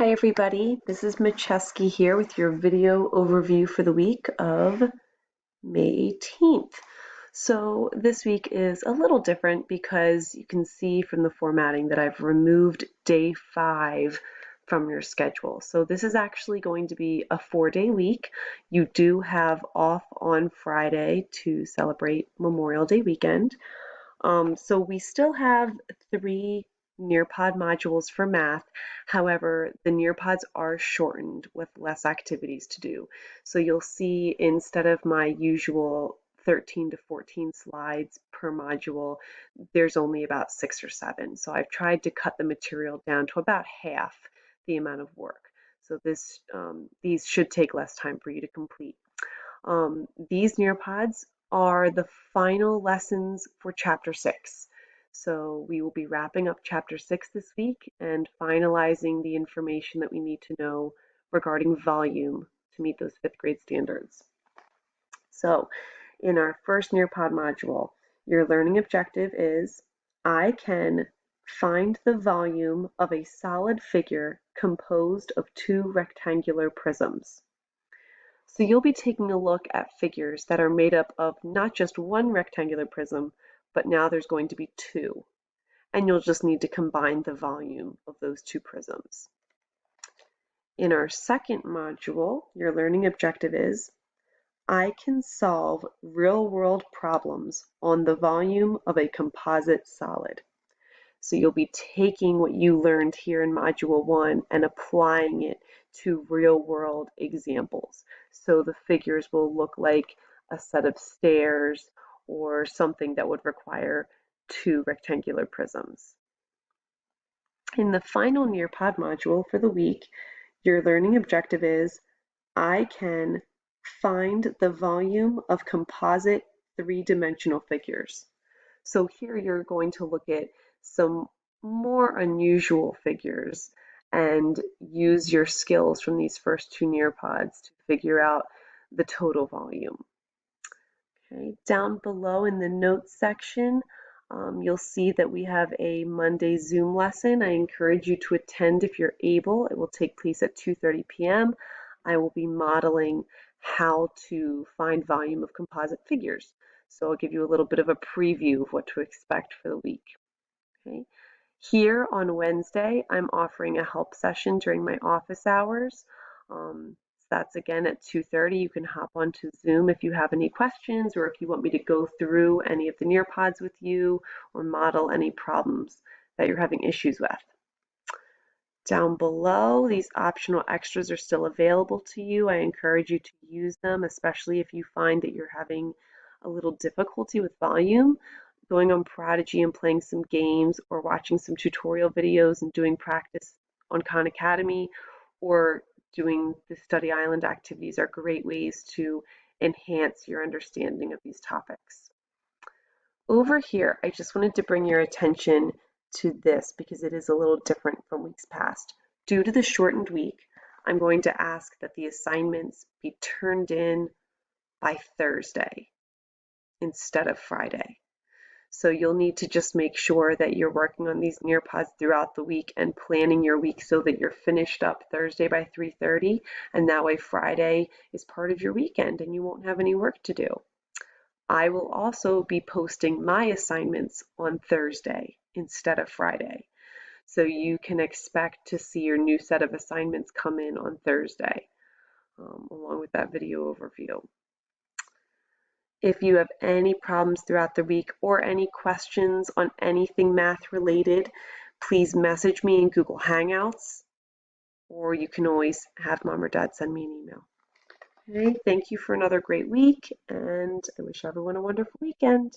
Hi everybody, this is Macheski here with your video overview for the week of May 18th. So this week is a little different because you can see from the formatting that I've removed day 5 from your schedule. So this is actually going to be a 4-day week. You do have off on Friday to celebrate Memorial Day weekend. So we still have 3 Nearpod modules for math. However, the Nearpods are shortened with less activities to do. So you'll see instead of my usual 13 to 14 slides per module, there's only about 6 or 7. So I've tried to cut the material down to about half the amount of work. So these should take less time for you to complete. These Nearpods are the final lessons for Chapter 6. So we will be wrapping up Chapter 6 this week and finalizing the information that we need to know regarding volume to meet those 5th grade standards. So in our first Nearpod module, your learning objective is I can find the volume of a solid figure composed of 2 rectangular prisms. So you'll be taking a look at figures that are made up of not just one rectangular prism, but now there's going to be 2. And you'll just need to combine the volume of those 2 prisms. In our second module, your learning objective is I can solve real-world problems on the volume of a composite solid. So you'll be taking what you learned here in Module 1 and applying it to real-world examples. So the figures will look like a set of stairs or something that would require 2 rectangular prisms. In the final Nearpod module for the week, your learning objective is I can find the volume of composite 3-dimensional figures. So here you're going to look at some more unusual figures and use your skills from these first 2 Nearpods to figure out the total volume. Okay, down below in the notes section, you'll see that we have a Monday Zoom lesson. I encourage you to attend if you're able. It will take place at 2:30 p.m. I will be modeling how to find volume of composite figures. So I'll give you a little bit of a preview of what to expect for the week. Okay. Here on Wednesday, I'm offering a help session during my office hours. That's again at 2:30. You can hop onto Zoom if you have any questions or if you want me to go through any of the Nearpods with you or model any problems that you're having issues with. Down below, these optional extras are still available to you. I encourage you to use them, especially if you find that you're having a little difficulty with volume. Going on Prodigy and playing some games or watching some tutorial videos and doing practice on Khan Academy or doing the Study Island activities are great ways to enhance your understanding of these topics. Over here, I just wanted to bring your attention to this because it is a little different from weeks past. Due to the shortened week, I'm going to ask that the assignments be turned in by Thursday instead of Friday. So you'll need to just make sure that you're working on these Nearpods throughout the week and planning your week so that you're finished up Thursday by 3:30, and that way Friday is part of your weekend and you won't have any work to do. I will also be posting my assignments on Thursday instead of Friday. So you can expect to see your new set of assignments come in on Thursday, along with that video overview. If you have any problems throughout the week or any questions on anything math related, please message me in Google Hangouts, or you can always have mom or dad send me an email. Okay, thank you for another great week, and I wish everyone a wonderful weekend.